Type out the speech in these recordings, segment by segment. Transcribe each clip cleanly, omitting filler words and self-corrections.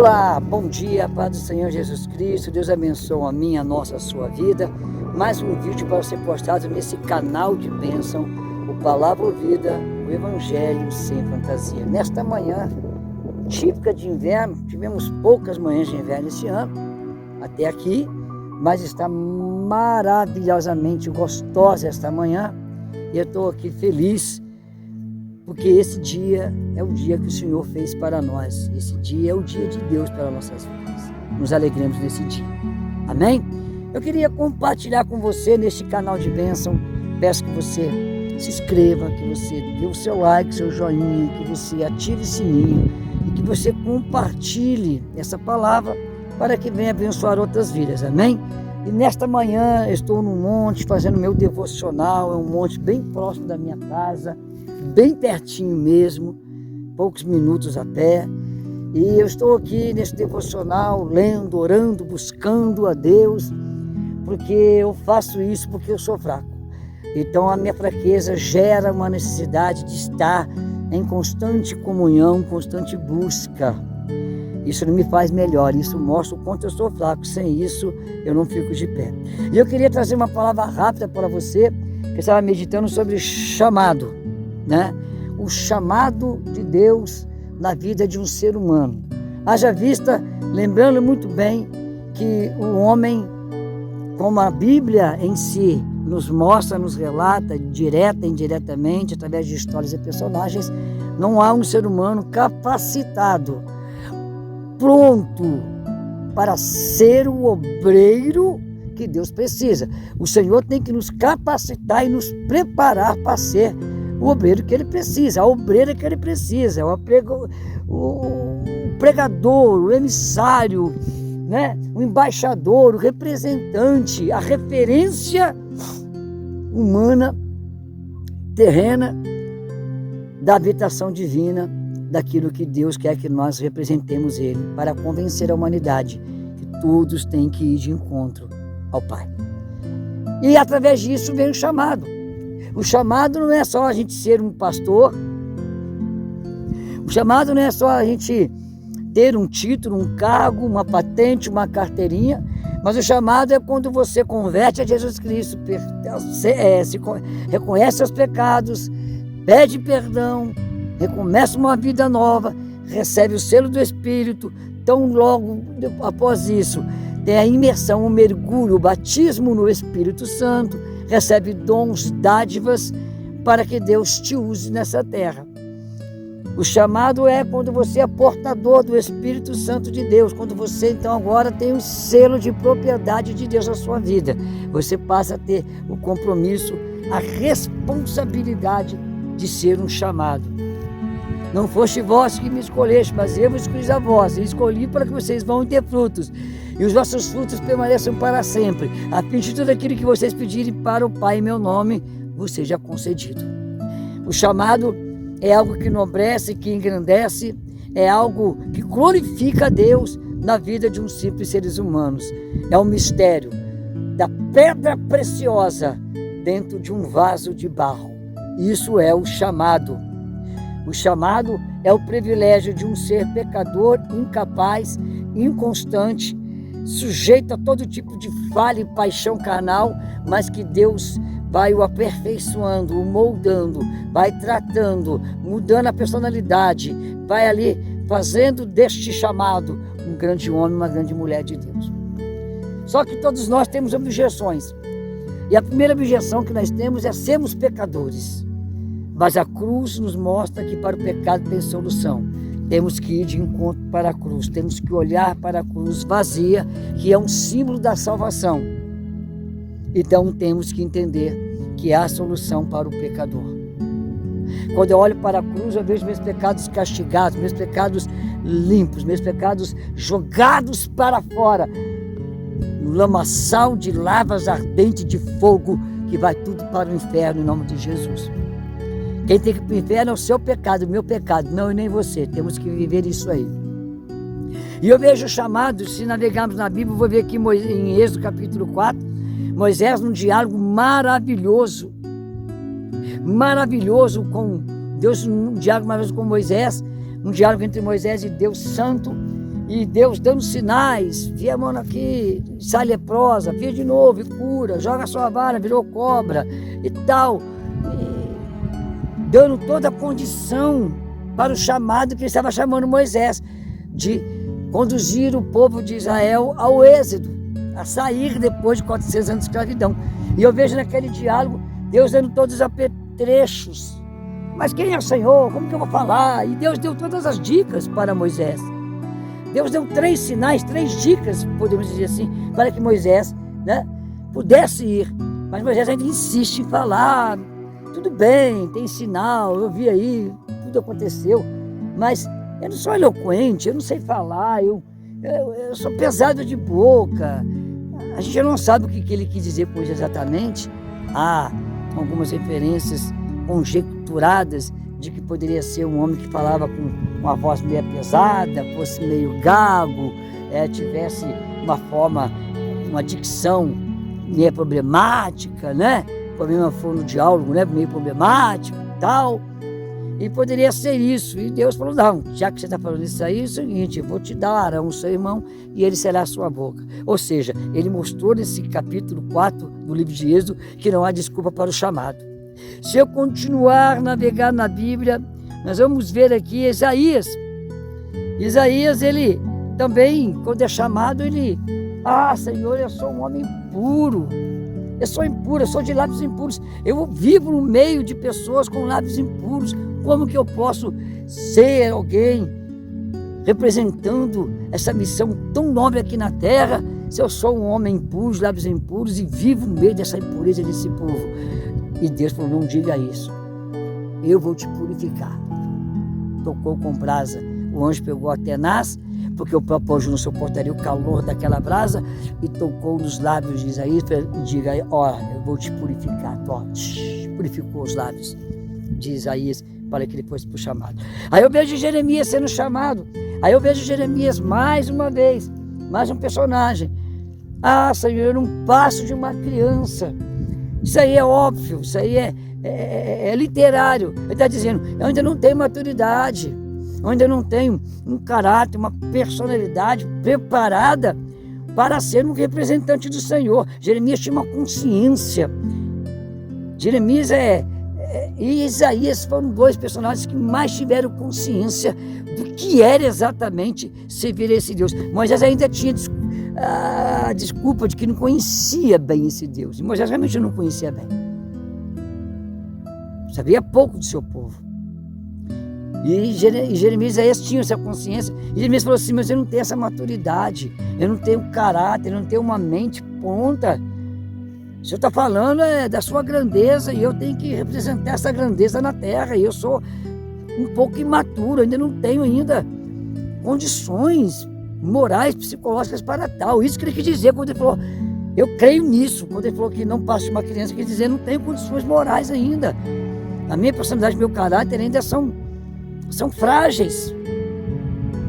Olá, bom dia, paz do Senhor Jesus Cristo. Deus abençoe a minha, a nossa, a sua vida. Mais um vídeo para ser postado nesse canal de bênção, o Palavra Ouvida, o Evangelho sem fantasia. Nesta manhã, típica de inverno, tivemos poucas manhãs de inverno esse ano, até aqui, mas está maravilhosamente gostosa esta manhã. E eu estou aqui feliz, porque esse dia é o dia que o Senhor fez para nós. Esse dia é o dia de Deus para nossas vidas. Nos alegremos nesse dia. Amém? Eu queria compartilhar com você neste canal de bênção. Peço que você se inscreva, que você dê o seu like, seu joinha, que você ative o sininho e que você compartilhe essa palavra para que venha abençoar outras vidas. Amém? E nesta manhã eu estou num monte fazendo meu devocional. É um monte bem próximo da minha casa, bem pertinho mesmo, poucos minutos a pé. E eu estou aqui nesse devocional, lendo, orando, buscando a Deus, porque eu faço isso porque eu sou fraco. Então a minha fraqueza gera uma necessidade de estar em constante comunhão, constante busca. Isso não me faz melhor, isso mostra o quanto eu sou fraco. Sem isso eu não fico de pé. E eu queria trazer uma palavra rápida para você, que eu estava meditando sobre chamado, né? O chamado de Deus na vida de um ser humano. Haja vista, lembrando muito bem que o homem, como a Bíblia em si nos mostra, nos relata, direta e indiretamente, através de histórias e personagens, não há um ser humano capacitado, pronto para ser o obreiro que Deus precisa. O Senhor tem que nos capacitar e nos preparar para ser o obreiro que Ele precisa, a obreira que Ele precisa, o pregador, o emissário, né? O embaixador, o representante, a referência humana, terrena, da habitação divina, daquilo que Deus quer que nós representemos Ele, para convencer a humanidade que todos têm que ir de encontro ao Pai. E através disso vem o chamado. O chamado não é só a gente ser um pastor, o chamado não é só a gente ter um título, um cargo, uma patente, uma carteirinha, mas o chamado é quando você converte a Jesus Cristo, reconhece seus pecados, pede perdão, recomeça uma vida nova, recebe o selo do Espírito. Tão logo após isso, tem a imersão, o mergulho, o batismo no Espírito Santo, recebe dons, dádivas, para que Deus te use nessa terra. O chamado é quando você é portador do Espírito Santo de Deus, quando você então agora tem o selo de propriedade de Deus na sua vida. Você passa a ter o compromisso, a responsabilidade de ser um chamado. Não foste vós que me escolheste, mas eu vos escolhi a vós, e escolhi para que vocês vão ter frutos, e os vossos frutos permaneçam para sempre, a fim de tudo aquilo que vocês pedirem para o Pai em meu nome, vos seja concedido. O chamado é algo que enobrece, que engrandece, é algo que glorifica a Deus na vida de uns simples seres humanos. É um mistério da pedra preciosa dentro de um vaso de barro. Isso é o chamado. O chamado é o privilégio de um ser pecador, incapaz, inconstante, sujeito a todo tipo de falha e paixão carnal, mas que Deus vai o aperfeiçoando, o moldando, vai tratando, mudando a personalidade, vai ali fazendo deste chamado um grande homem, uma grande mulher de Deus. Só que todos nós temos objeções. E a primeira objeção que nós temos é sermos pecadores. Mas a cruz nos mostra que para o pecado tem solução. Temos que ir de encontro para a cruz, temos que olhar para a cruz vazia, que é um símbolo da salvação. Então temos que entender que há solução para o pecador. Quando eu olho para a cruz, eu vejo meus pecados castigados, meus pecados limpos, meus pecados jogados para fora, no lamaçal de lavas ardentes de fogo, que vai tudo para o inferno em nome de Jesus. Quem tem que ir para o inferno é o seu pecado, o meu pecado, não e nem você. Temos que viver isso aí. E eu vejo o chamado, se navegarmos na Bíblia, vou ver aqui em Êxodo capítulo 4, Moisés num diálogo maravilhoso com Deus, um diálogo maravilhoso com Moisés, um diálogo entre Moisés e Deus Santo, e Deus dando sinais, via a mão aqui, sai leprosa, via de novo e cura, joga a sua vara, virou cobra e tal, e dando toda a condição para o chamado que ele estava chamando Moisés, de conduzir o povo de Israel ao êxodo, a sair depois de 400 anos de escravidão. E eu vejo naquele diálogo Deus dando todos os apetrechos. Mas quem é o Senhor? Como que eu vou falar? E Deus deu todas as dicas para Moisés. Deus deu 3 sinais, 3 dicas, podemos dizer assim, para que Moisés, né, pudesse ir. Mas Moisés ainda insiste em falar. Tudo bem, tem sinal, eu vi aí, tudo aconteceu. Mas eu não sou eloquente, eu não sei falar, eu sou pesado de boca. A gente não sabe o que ele quis dizer com isso exatamente. Há algumas referências conjecturadas de que poderia ser um homem que falava com uma voz meio pesada, fosse meio gago, tivesse uma forma, uma dicção meio problemática, né? Problema foi no diálogo, né? Meio problemático e tal. E poderia ser isso. E Deus falou, não, já que você está falando isso aí, é o seguinte, eu vou te dar Arão, seu irmão, e ele será a sua boca. Ou seja, ele mostrou nesse capítulo 4 do livro de Êxodo que não há desculpa para o chamado. Se eu continuar a navegar na Bíblia, nós vamos ver aqui Isaías. Isaías, ele também, quando é chamado, ele... Senhor, eu sou um homem puro. Eu sou impuro, eu sou de lábios impuros. Eu vivo no meio de pessoas com lábios impuros. Como que eu posso ser alguém representando essa missão tão nobre aqui na terra, se eu sou um homem impuro, de lábios impuros, e vivo no meio dessa impureza desse povo? E Deus falou, não diga isso. Eu vou te purificar. Tocou com brasa. O anjo pegou a tenaz, porque o próprio anjo não suportaria o calor daquela brasa, e tocou nos lábios de Isaías e diga, eu vou te purificar. Purificou os lábios de Isaías para que ele fosse para o chamado. Aí eu vejo Jeremias sendo chamado. Aí eu vejo Jeremias mais uma vez, mais um personagem. Senhor, eu não passo de uma criança. Isso aí é óbvio, isso aí é literário. Ele está dizendo, eu ainda não tenho maturidade, eu ainda não tenho um caráter, uma personalidade preparada para ser um representante do Senhor. Jeremias tinha uma consciência. Jeremias e Isaías foram 2 personagens que mais tiveram consciência do que era exatamente servir a esse Deus. Moisés ainda tinha a desculpa de que não conhecia bem esse Deus. E Moisés realmente não conhecia bem. Sabia pouco do seu povo. E Jeremias e Isaías tinham essa consciência. E Jeremias falou assim, mas eu não tenho essa maturidade, eu não tenho caráter, eu não tenho uma mente pronta. O Senhor está falando da sua grandeza e eu tenho que representar essa grandeza na terra. E eu sou um pouco imaturo, ainda não tenho condições morais, psicológicas para tal. Isso que ele quis dizer quando ele falou, eu creio nisso. Quando ele falou que não passo de uma criança, quer dizer, não tenho condições morais ainda. A minha personalidade, meu caráter ainda são frágeis.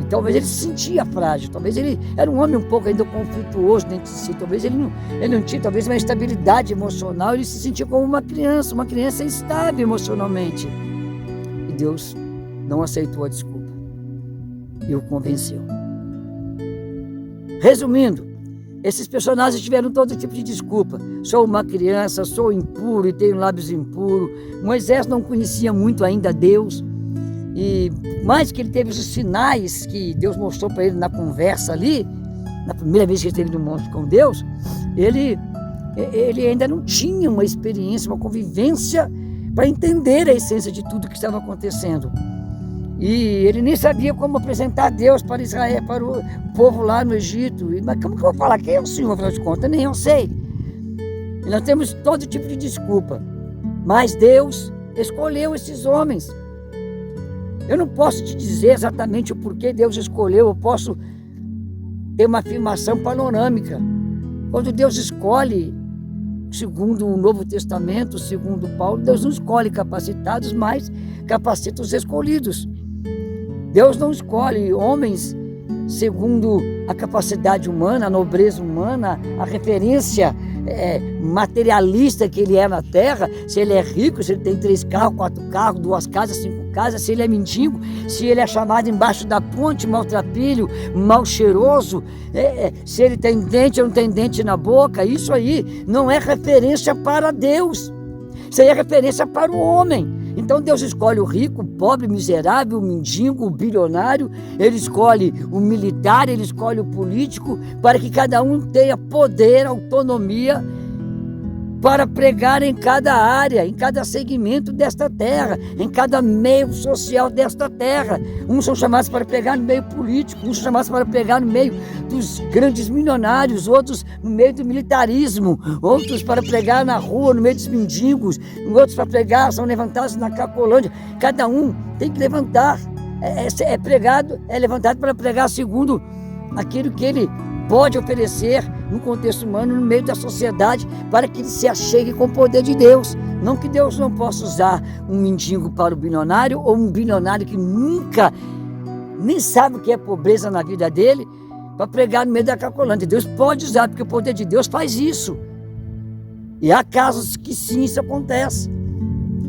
E talvez ele se sentia frágil, talvez ele era um homem um pouco ainda conflituoso dentro de si, talvez ele não tinha talvez uma estabilidade emocional, ele se sentia como uma criança instável emocionalmente. E Deus não aceitou a desculpa e o convenceu. Resumindo, esses personagens tiveram todo tipo de desculpa. Sou uma criança, sou impuro e tenho lábios impuros. Moisés não conhecia muito ainda Deus. E mais que ele teve os sinais que Deus mostrou para ele na conversa ali, na primeira vez que ele esteve no monte com Deus, ele ainda não tinha uma experiência, uma convivência para entender a essência de tudo que estava acontecendo. E ele nem sabia como apresentar Deus para Israel, para o povo lá no Egito. Mas como que eu vou falar? Quem é o Senhor, afinal de contas? Nem eu sei. E nós temos todo tipo de desculpa. Mas Deus escolheu esses homens. Eu não posso te dizer exatamente o porquê Deus escolheu, eu posso ter uma afirmação panorâmica. Quando Deus escolhe, segundo o Novo Testamento, segundo Paulo, Deus não escolhe capacitados, mas capacita os escolhidos. Deus não escolhe homens segundo a capacidade humana, a nobreza humana, a referência materialista que ele é na terra, se ele é rico, se ele tem 3 carros, 4 carros, 2 casas, 5 casas, se ele é mendigo, se ele é chamado embaixo da ponte, maltrapilho, mal cheiroso, se ele tem dente ou não tem dente na boca, isso aí não é referência para Deus. Isso aí é referência para o homem. Então Deus escolhe o rico, o pobre, o miserável, o mendigo, o bilionário, ele escolhe o militar, ele escolhe o político, para que cada um tenha poder, autonomia, para pregar em cada área, em cada segmento desta terra, em cada meio social desta terra. Uns são chamados para pregar no meio político, uns são chamados para pregar no meio dos grandes milionários, outros no meio do militarismo, outros para pregar na rua, no meio dos mendigos, outros para pregar, são levantados na Cracolândia. Cada um tem que levantar, é levantado para pregar segundo aquilo que ele pode oferecer no contexto humano, no meio da sociedade, para que ele se achegue com o poder de Deus. Não que Deus não possa usar um mendigo para o bilionário, ou um bilionário que nunca nem sabe o que é pobreza na vida dele, para pregar no meio da Cracolândia. Deus pode usar, porque o poder de Deus faz isso. E há casos que sim, isso acontece.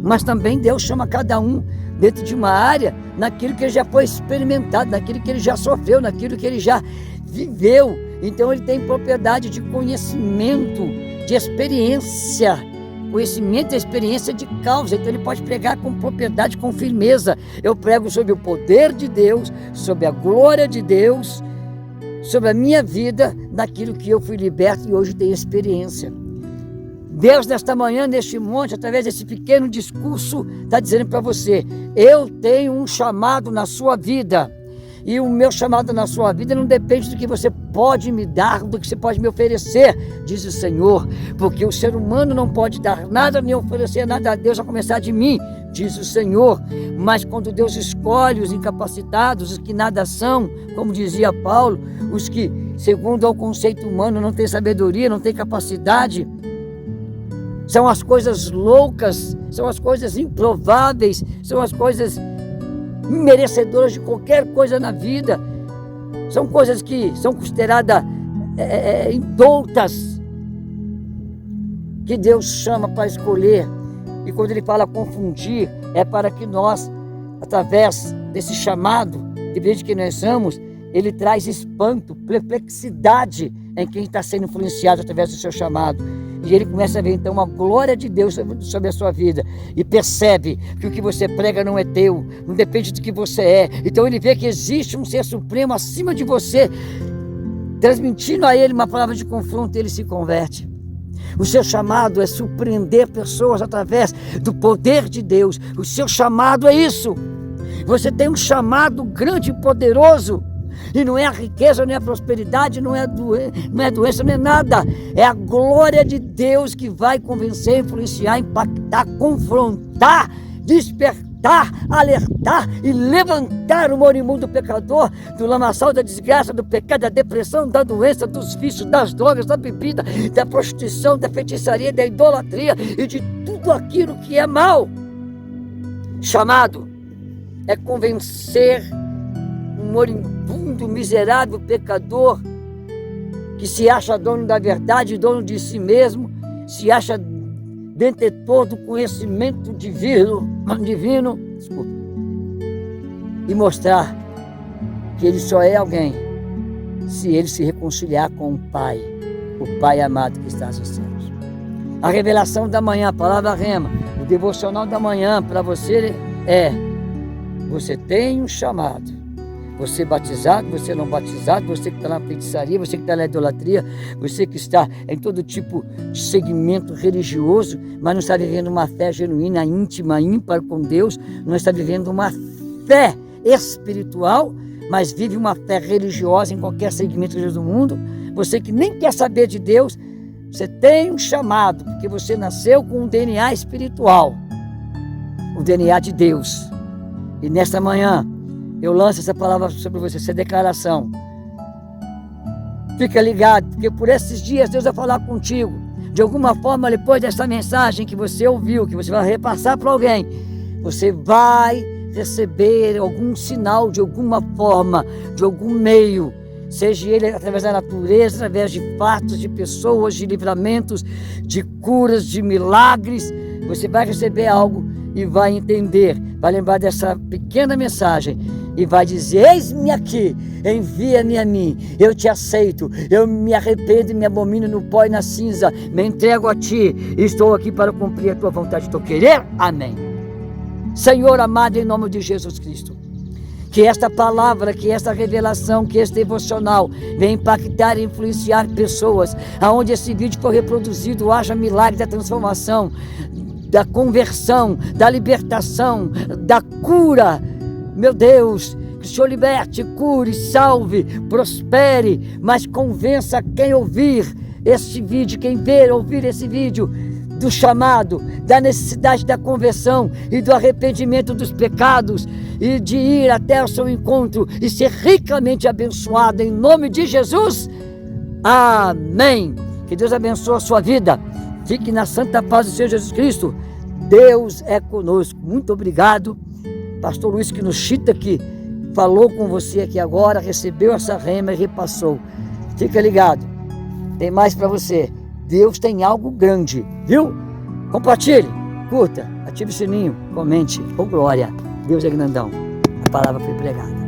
Mas também Deus chama cada um dentro de uma área, naquilo que ele já foi experimentado, naquilo que ele já sofreu, naquilo que ele já viveu. Então ele tem propriedade de conhecimento, de experiência, conhecimento e experiência de causa. Então ele pode pregar com propriedade, com firmeza. Eu prego sobre o poder de Deus, sobre a glória de Deus, sobre a minha vida, naquilo que eu fui liberto e hoje tenho experiência. Deus, nesta manhã, neste monte, através desse pequeno discurso, está dizendo para você: eu tenho um chamado na sua vida. E o meu chamado na sua vida não depende do que você pode me dar, do que você pode me oferecer, diz o Senhor. Porque o ser humano não pode dar nada nem oferecer nada a Deus, a começar de mim, diz o Senhor. Mas quando Deus escolhe os incapacitados, os que nada são, como dizia Paulo, os que, segundo o conceito humano, não têm sabedoria, não têm capacidade, são as coisas loucas, são as coisas improváveis, são as coisas merecedoras de qualquer coisa na vida, são coisas que são consideradas indultas, que Deus chama para escolher. E quando ele fala confundir, é para que nós, através desse chamado, depende de quem nós somos, ele traz espanto, perplexidade em quem está sendo influenciado através do seu chamado. E ele começa a ver então a glória de Deus sobre a sua vida. E percebe que o que você prega não é teu, não depende do que você é. Então ele vê que existe um ser supremo acima de você, transmitindo a ele uma palavra de confronto, e ele se converte. O seu chamado é surpreender pessoas através do poder de Deus. O seu chamado é isso. Você tem um chamado grande e poderoso. E não é a riqueza, não é a prosperidade, não é a doença, não é nada. É a glória de Deus que vai convencer, influenciar, impactar, confrontar, despertar, alertar e levantar o morimundo pecador do lamaçal da desgraça, do pecado, da depressão, da doença, dos vícios, das drogas, da bebida, da prostituição, da feitiçaria, da idolatria e de tudo aquilo que é mal. Chamado é convencer um moribundo, miserável pecador que se acha dono da verdade, dono de si mesmo, se acha detentor do conhecimento divino, e mostrar que ele só é alguém se ele se reconciliar com o Pai amado que está nos céus. A revelação da manhã, a palavra rema, o devocional da manhã para você é: você tem um chamado. Você batizado, você não batizado, você que está na feitiçaria, você que está na idolatria, você que está em todo tipo de segmento religioso, mas não está vivendo uma fé genuína, íntima, ímpar com Deus, não está vivendo uma fé espiritual, mas vive uma fé religiosa em qualquer segmento do mundo. Você que nem quer saber de Deus, você tem um chamado, porque você nasceu com um DNA espiritual, o DNA de Deus. E nesta manhã, eu lanço essa palavra sobre você, essa declaração. Fica ligado, porque por esses dias Deus vai falar contigo. De alguma forma, depois dessa mensagem que você ouviu, que você vai repassar para alguém, você vai receber algum sinal de alguma forma, de algum meio, seja ele através da natureza, através de fatos, de pessoas, de livramentos, de curas, de milagres. Você vai receber algo e vai entender, vai lembrar dessa pequena mensagem e vai dizer: eis-me aqui, envia-me a mim, eu te aceito, eu me arrependo e me abomino no pó e na cinza, me entrego a ti, estou aqui para cumprir a tua vontade, estou querendo, amém. Senhor amado, em nome de Jesus Cristo, que esta palavra, que esta revelação, que este devocional venha impactar e influenciar pessoas, aonde esse vídeo for reproduzido, haja milagre da transformação, da conversão, da libertação, da cura. Meu Deus, que o Senhor liberte, cure, salve, prospere, mas convença quem ouvir este vídeo, quem ver, ouvir esse vídeo, do chamado, da necessidade da conversão e do arrependimento dos pecados e de ir até o seu encontro e ser ricamente abençoado em nome de Jesus. Amém. Que Deus abençoe a sua vida. Fique na santa paz do Senhor Jesus Cristo. Deus é conosco. Muito obrigado. Pastor Luiz que nos chita aqui, falou com você aqui agora, recebeu essa rema e repassou. Fica ligado. Tem mais para você. Deus tem algo grande, viu? Compartilhe, curta, ative o sininho, comente. Ô glória, Deus é grandão. A palavra foi pregada.